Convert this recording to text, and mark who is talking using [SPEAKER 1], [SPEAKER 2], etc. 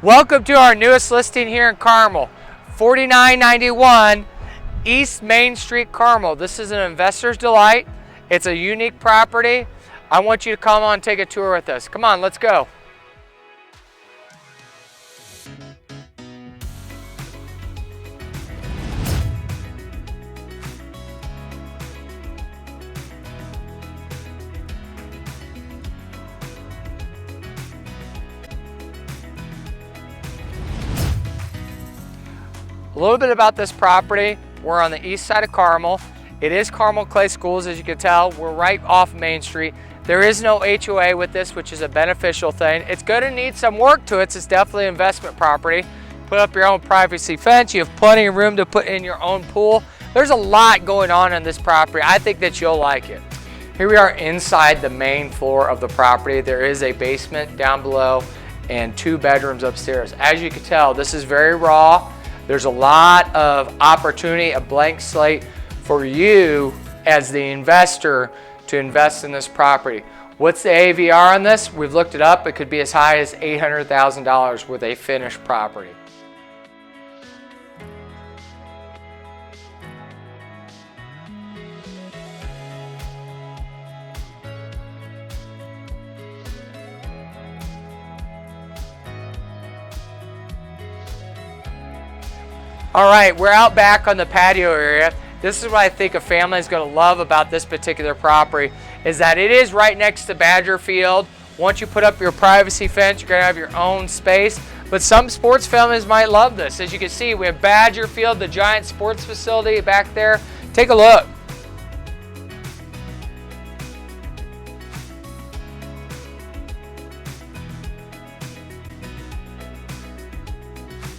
[SPEAKER 1] Welcome to our newest listing here in Carmel, 4991 East Main Street, Carmel. This is an investor's delight. It's a unique property. I want you to come on and take a tour with us. Come on, let's go. A little bit about this property. We're on the east side of Carmel. It is Carmel Clay Schools, as you can tell. We're right off Main Street. There is no HOA with this, which is a beneficial thing. It's going to need some work to it. It's definitely an investment property. Put up your own privacy fence. You have plenty of room to put in your own pool. There's a lot going on this property. I think that you'll like it. Here we are inside the main floor of the property. There is a basement down below and 2 bedrooms upstairs. As you can tell, this is very raw. There's a lot of opportunity, a blank slate for you as the investor to invest in this property. What's the AVR on this? We've looked it up. It could be as high as $800,000 with a finished property. All right, we're out back on the patio area. This is what I think a family is going to love about this particular property, is that it is right next to Badger Field. Once you put up your privacy fence, you're going to have your own space. But some sports families might love this. As you can see, we have Badger Field, the giant sports facility back there. Take a look.